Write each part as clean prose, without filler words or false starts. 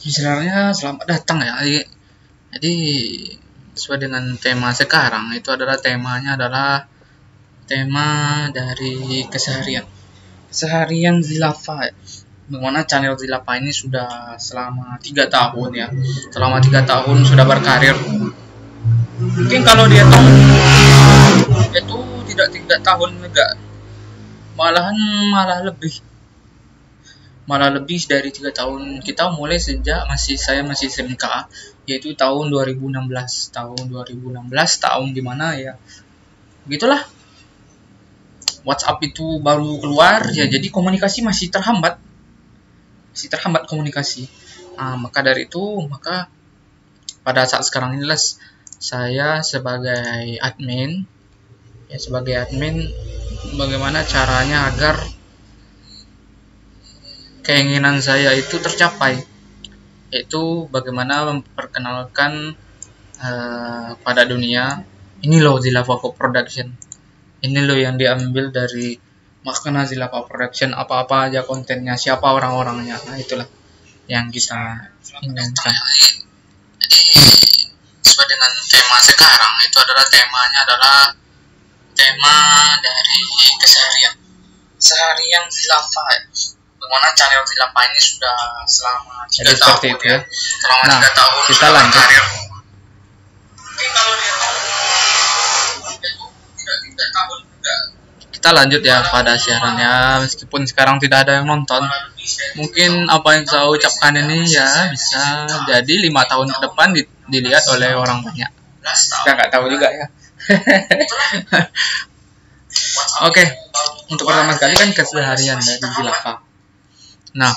Sebenarnya selamat datang ya. Jadi sesuai dengan tema sekarang itu adalah temanya tema dari keseharian Zilafah. Bagaimana channel Zilafah ini sudah selama 3 tahun ya. Selama 3 tahun sudah berkarir. Mungkin kalau dia tahu itu tidak 3 tahun enggak, malah lebih dari 3 tahun. Kita mulai sejak saya masih SMK, yaitu tahun 2016 tahun dimana ya begitulah, WhatsApp itu baru keluar ya, jadi komunikasi masih terhambat komunikasi. Maka dari itu pada saat sekarang inilah saya sebagai admin bagaimana caranya agar keinginan saya itu tercapai, yaitu bagaimana memperkenalkan pada dunia ini loh Zilafah Production, ini loh yang diambil dari makna Zilafah Production, apa-apa aja kontennya, siapa orang-orangnya. Nah, itulah yang kita inginkan. Sesuai dengan tema sekarang itu adalah tema dari keseharian Zilafah. Bagaimana channel Zilafah ini sudah selama 3 tahun itu ya. Selama 3 tahun kita lanjut. Kita lanjut ya pada siarannya, meskipun sekarang tidak ada yang nonton. Mungkin apa yang saya ucapkan ini ya bisa jadi 5 tahun ke depan dilihat oleh orang banyak. Kita nggak tahu juga ya. Oke, untuk pertama kali kan keseharian dari Zilafah. Nah,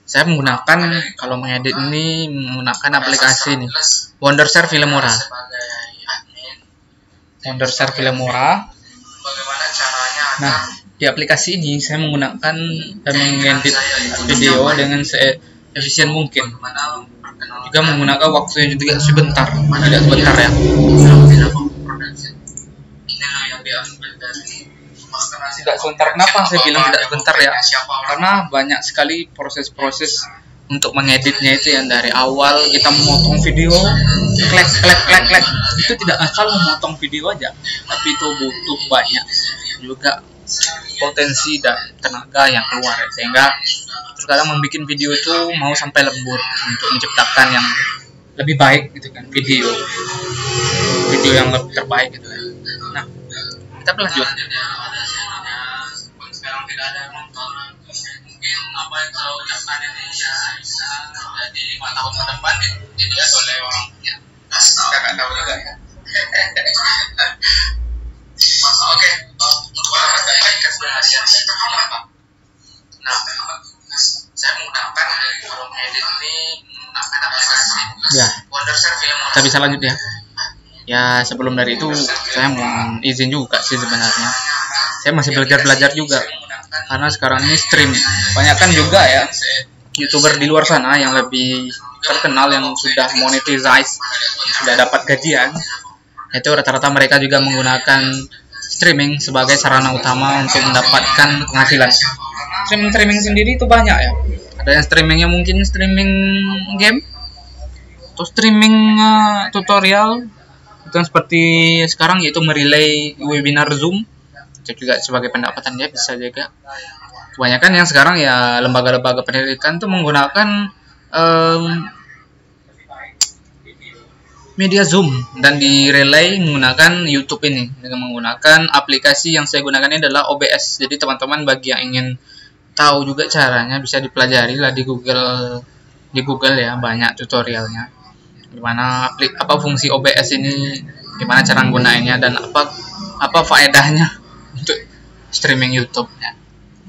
saya menggunakan, kalau mengedit ini menggunakan aplikasi ini, Wondershare Filmora. Nah, di aplikasi ini saya menggunakan dan mengedit video dengan seefisien mungkin. Juga menggunakan waktu yang juga sebentar, tidak sebentar ya. Tidak sebentar. Kenapa saya bilang tidak sebentar ya? Karena banyak sekali proses-proses untuk mengeditnya itu, yang dari awal kita memotong video, klik, itu tidak asal memotong video aja, tapi itu butuh banyak juga potensi dan tenaga yang keluar ya. Sehingga terkadang membuat video itu mau sampai lembur untuk menciptakan yang lebih baik gitu kan, video yang lebih terbaik gitu kan. Nah, kita berlanjut. Sekarang tidak ada yang nonton, mungkin apa yang tahu ucapkan ini ya bisa jadi 5 tahun ke depan dilihat oleh orang ya. Kita nggak tahu juga ya. Oke, untuk orang yang keseharian apa? Nah, saya menggunakan kalau mengedit ini menggunakan aplikasi Wondershare Filmora. Kita bisa lanjut ya. Ya, sebelum dari itu saya mau izin juga sih sebenarnya. Saya masih belajar juga, karena sekarang ini stream banyak kan juga ya YouTuber di luar sana yang lebih terkenal, yang sudah monetize, yang sudah dapat gajian. Itu rata-rata mereka juga menggunakan streaming sebagai sarana utama untuk mendapatkan penghasilan. Streaming sendiri itu banyak ya. Ada yang streamingnya mungkin streaming game atau streaming tutorial, itu seperti sekarang yaitu merelay webinar Zoom. Itu juga sebagai pendapatan dia bisa juga. Kebanyakan yang sekarang ya lembaga-lembaga pendidikan tuh menggunakan media Zoom dan di relay menggunakan YouTube ini dengan menggunakan aplikasi yang saya gunakan ini adalah OBS. Jadi teman-teman bagi yang ingin tahu juga caranya bisa dipelajari lah di Google ya, banyak tutorialnya. Gimana apa fungsi OBS ini, gimana cara menggunakannya, dan apa faedahnya untuk streaming YouTube ya.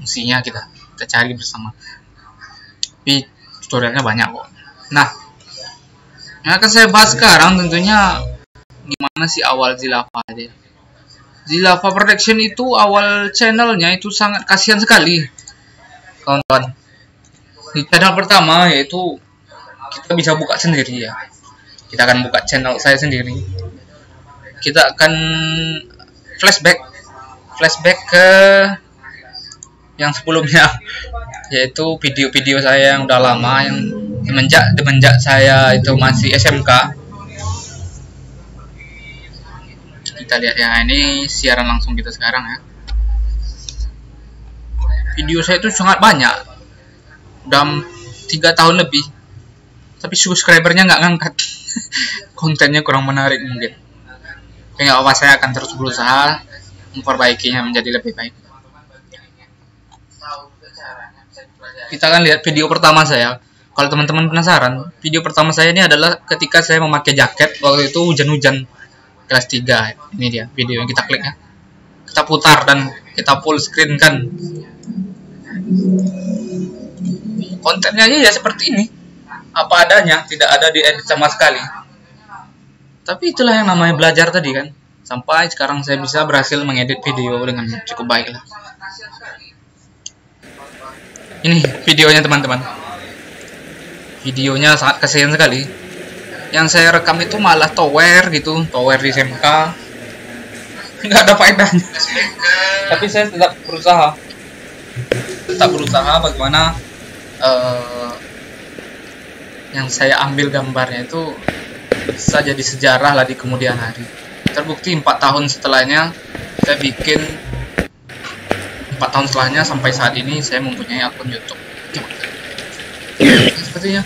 Fungsinya kita cari bersama. Tapi tutorialnya banyak kok. Nah, yang akan saya bahas sekarang tentunya gimana sih awal Zilafah aja. Zilafah Production itu awal channelnya itu sangat kasihan sekali, kawan-kawan. Di channel pertama yaitu kita bisa buka sendiri ya. Kita akan buka channel saya sendiri. Kita akan flashback ke yang sebelumnya, yaitu video-video saya yang udah lama, yang Semenjak saya itu masih SMK. Kita lihat ya, ini siaran langsung kita sekarang ya. Video saya itu sangat banyak, udah 3 tahun lebih, tapi subscribernya nggak ngangkat. Kontennya kurang menarik mungkin. Tapi nggak apa-apa, saya akan terus berusaha memperbaikinya menjadi lebih baik. Kita akan lihat video pertama saya. Kalau teman-teman penasaran, video pertama saya ini adalah ketika saya memakai jaket waktu itu hujan-hujan kelas 3. Ini dia video yang kita klik ya. Kita putar dan kita full screen kan. Kontennya aja ya seperti ini. Apa adanya, tidak ada diedit sama sekali. Tapi itulah yang namanya belajar tadi kan. Sampai sekarang saya bisa berhasil mengedit video dengan cukup baik lah. Ini videonya teman-teman. Videonya sangat kasihan sekali. Yang saya rekam itu malah tower gitu, tower di SMK. Nggak ada faedahnya. Tapi saya tetap berusaha bagaimana yang saya ambil gambarnya itu bisa jadi sejarah lah di kemudian hari. Terbukti 4 tahun setelahnya saya bikin, 4 tahun setelahnya sampai saat ini saya mempunyai akun YouTube. Sepertinya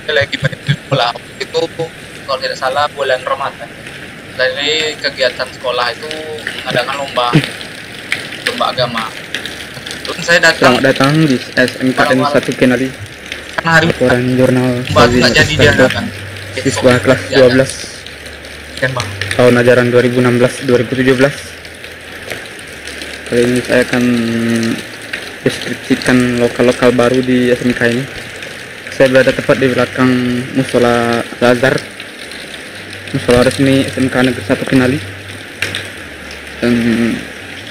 lagi pada sekolah itu, kalau tidak salah bulan Ramadan. Dari kegiatan sekolah itu mengadakan lomba agama. Terus saya datang. Selamat datang di SMKN 1 Kenali. Karena hari laporan jurnal nggak jadi diadakan. Siswa kelas 12 tahun ajaran 2016-2017. Kali ini saya akan deskripsikan lokal-lokal baru di SMK ini. Saya berada tepat di belakang Musola Lazar, musola resmi SMK Negeri 1 Kenali. Dan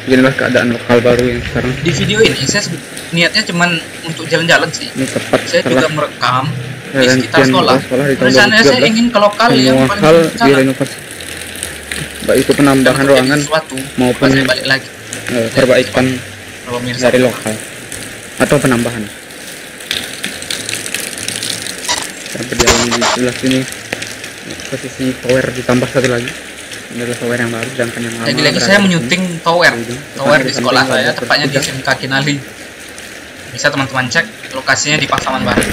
inilah keadaan lokal baru yang sekarang. Di video ini saya niatnya cuman untuk jalan-jalan sih. Ini tepat saya juga merekam di sekitar sekolah. Di tahun Rencananya saya ingin ke lokal yang paling direnovasi, baik itu penambahan ruangan maupun saya balik lagi perbaikan dari lokal atau penambahan. Saya berjalan di sebelah sini, posisi tower ditambah satu lagi. Ini adalah tower yang baru, sedangkan yang lama. Lagi-lagi saya menyunting tower di sekolah saya, tepatnya di SMK Kinali. Bisa teman-teman cek lokasinya di Pasaman Barat.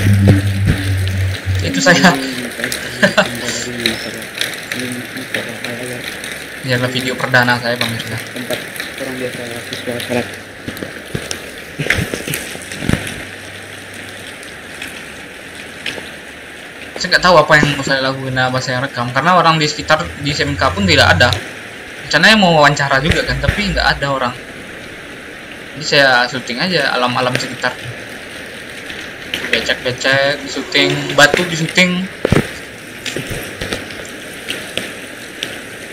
Itu saya. Ini adalah video perdana saya, pemirsa. Tempat orang biasa siswa salat. Saya nggak tahu apa yang mau saya lakukan, apa saya rekam, karena orang di sekitar di SMK pun tidak ada. Rencananya mau wawancara juga kan, tapi nggak ada orang. Jadi saya syuting aja alam-alam sekitar. Becek-becek, syuting batu, di syuting.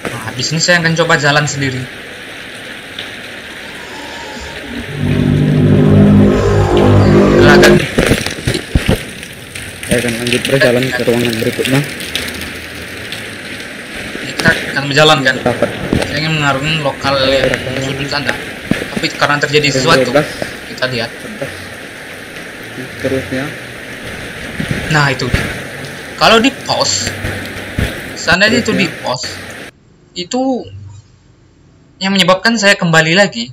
Nah, habis ini saya akan coba jalan sendiri. Silakan. Saya akan lanjut berjalan ke ruangan berikutnya. Kita akan berjalan kan. Saya ingin mengarungi lokal sudut sana. Tapi karena terjadi sesuatu, kita lihat. Terusnya. Nah itu. Kalau di pos, seandainya itu di pos, itu yang menyebabkan saya kembali lagi.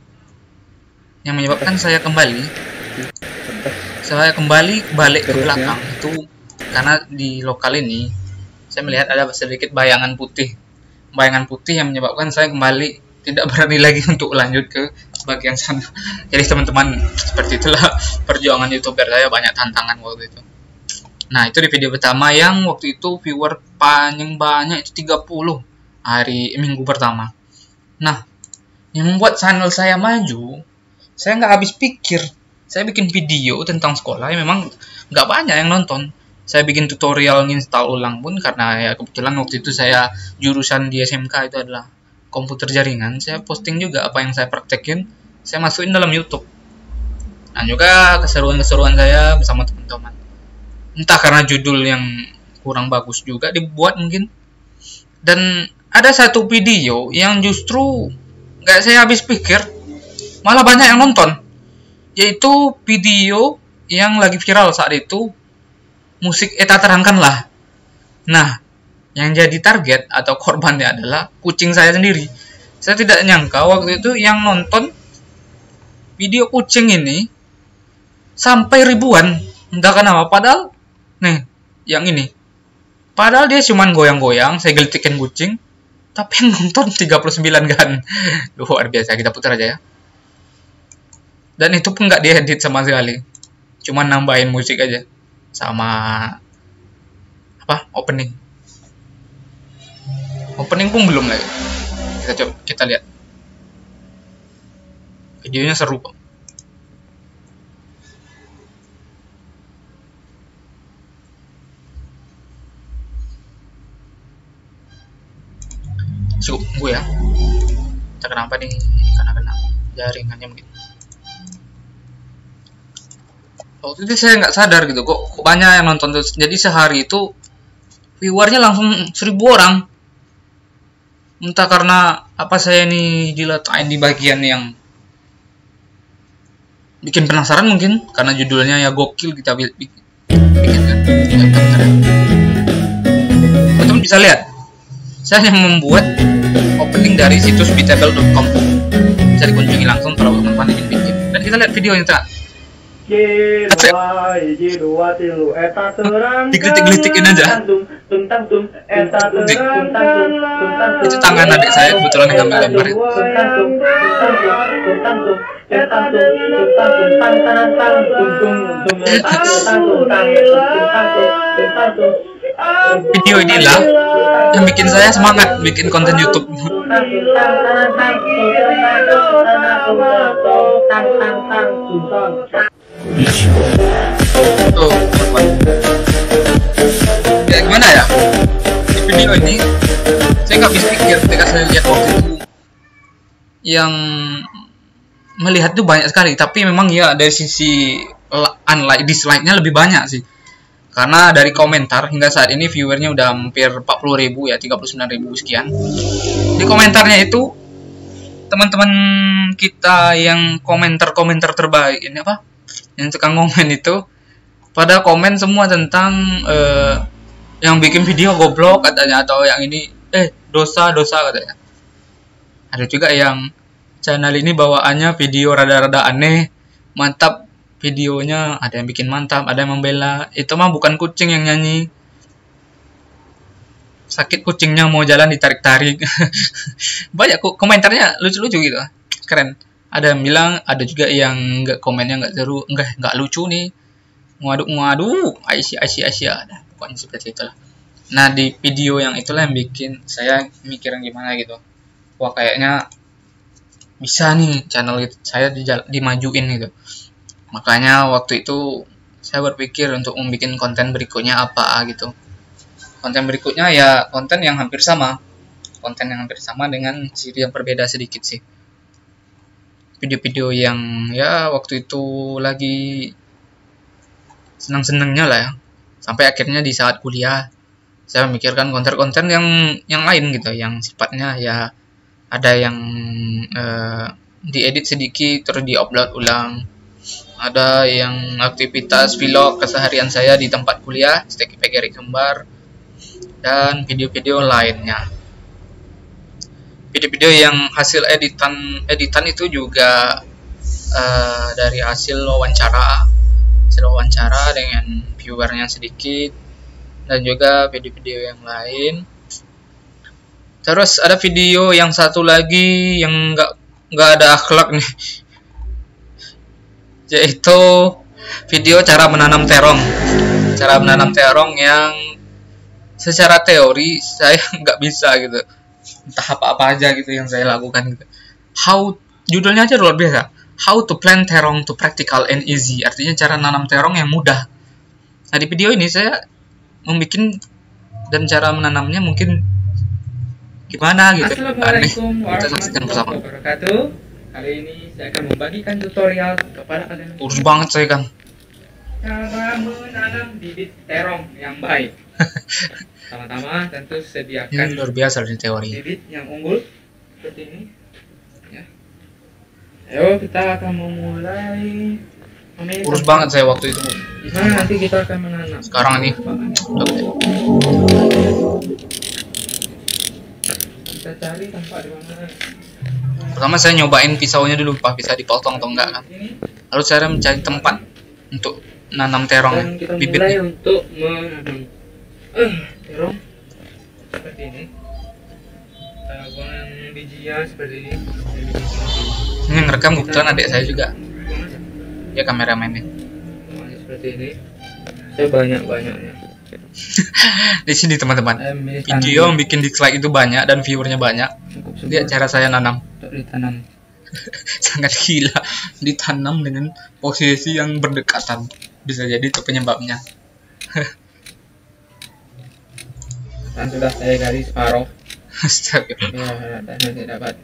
Yang menyebabkan saya kembali balik ke belakang itu karena di lokal ini saya melihat ada sedikit bayangan putih yang menyebabkan saya kembali tidak berani lagi untuk lanjut ke bagian sana. Jadi teman-teman, seperti itulah perjuangan YouTuber saya, banyak tantangan waktu itu. Nah itu di video pertama yang waktu itu viewer paling banyak itu 30 minggu pertama. Nah yang membuat channel saya maju, saya nggak habis pikir. Saya bikin video tentang sekolah yang memang nggak banyak yang nonton. Saya bikin tutorial install ulang pun karena ya kebetulan waktu itu saya jurusan di SMK itu adalah komputer jaringan. Saya posting juga apa yang saya praktekin, saya masukin dalam YouTube. Dan juga keseruan-keseruan saya bersama teman-teman. Entah karena judul yang kurang bagus juga dibuat mungkin. Dan ada satu video yang justru nggak saya habis pikir, malah banyak yang nonton. yaitu video yang lagi viral saat itu, musik Eta Terangkan lah. Nah, yang jadi target atau korbannya adalah kucing saya sendiri. Saya tidak nyangka waktu itu yang nonton video kucing ini sampai ribuan. Entah kenapa, padahal nih, yang ini. Padahal dia cuman goyang-goyang, saya gelitikin kucing, tapi yang nonton 39 kan. Luar biasa, kita putar aja ya. Dan itu pun nggak diedit sama sekali. Cuman nambahin musik aja. Sama apa? Opening. Opening pun belum lagi. Kita lihat. Videonya seru kok. Cukup gue ya. Entah kenapa nih, karena kena jaringannya mungkin. Waktu itu saya nggak sadar gitu, kok banyak yang nonton terus. Jadi sehari itu viewernya langsung 1000 orang. Entah karena apa saya ini diletain di bagian yang bikin penasaran mungkin, karena judulnya ya gokil kita bikin kan. Teman-teman bisa lihat, saya yang membuat opening dari situs beatable.com. Bisa dikunjungi langsung kalau teman-teman ingin bikin. Dan kita lihat video yang terakhir. Digelitik-gelitikin aja. Itu tangan adik saya kebetulan yang ngambil gambar itu. Video inilah yang bikin saya semangat bikin konten YouTube. Tuh, ya gimana ya? Di video ini saya nggak bisa pikir ketika saya lihat waktu itu yang melihat tuh banyak sekali, tapi memang ya dari sisi unlike dislike-nya lebih banyak sih. Karena dari komentar hingga saat ini viewernya udah hampir 40.000 ya, 39.000 sekian. Di komentarnya itu teman-teman kita yang komentar terbaik ini apa? Yang tukang komen itu pada komen semua tentang yang bikin video goblok katanya, atau yang ini dosa katanya. Ada juga yang channel ini bawaannya video rada-rada aneh, mantap videonya, ada yang bikin mantap, ada yang membela. Itu mah bukan kucing yang nyanyi, sakit kucingnya mau jalan ditarik-tarik. Banyak komentarnya lucu-lucu gitu, keren. Ada yang bilang, ada juga yang komennya nggak seru, nggak lucu nih, ngaduk Aisyah, pokoknya seperti itulah. Nah, di video yang itulah yang bikin saya mikirin gimana gitu, wah kayaknya bisa nih channel saya dimajuin gitu. Makanya waktu itu saya berpikir untuk membuat konten berikutnya apa gitu. Konten berikutnya ya konten yang hampir sama dengan ciri yang berbeda sedikit sih. Video-video yang ya waktu itu lagi senang-senangnya lah ya. Sampai akhirnya di saat kuliah saya memikirkan konten-konten yang lain gitu, yang sifatnya ya ada yang diedit sedikit terus diupload ulang. Ada yang aktivitas vlog keseharian saya di tempat kuliah, PGRI Kembar, dan video-video lainnya. Video-video yang hasil editan itu juga dari hasil wawancara dengan viewernya sedikit, dan juga video-video yang lain. Terus ada video yang satu lagi yang nggak ada akhlak nih, yaitu video cara menanam terong yang secara teori saya nggak bisa gitu, entah apa aja gitu yang saya lakukan gitu. Judulnya aja luar biasa, how to plant terong to practical and easy, artinya cara nanam terong yang mudah. Nah, di video ini saya membuat dan cara menanamnya mungkin gimana gitu. Assalamualaikum warahmatullahi wabarakatuh. Kali ini saya akan membagikan tutorial kepada kalian. Urus banget saya, Kang. Cara menanam bibit terong yang baik. Pertama-tama tentu sediakan ini luar biasa di teori. bibit yang unggul seperti ini. Ya. Ayo kita akan memulai memilih Urus tempat. banget saya waktu itu. Nah, nanti kita akan menanam. Sekarang ini Kita cari tempat di mana. pertama saya nyobain pisaunya dulu, Pak, bisa dipotong atau enggak kan. Ini. Lalu saya mencari tempat untuk nanam terong Dan kita mulai bibitnya. untuk menanam terong seperti ini. Tabuhan bijinya seperti ini. Ini ngerekam kebetulan adik saya juga, ya kameramennya. Seperti ini. Saya banyak-banyaknya. Di sini teman-teman, video yang bikin dislike itu banyak dan viewernya banyak. Lihat cara saya nanam. Untuk ditanam. Sangat gila, ditanam dengan posisi yang berdekatan, bisa jadi itu penyebabnya. Dan sudah saya garis separuh. Astaga. Ya, nanti dapat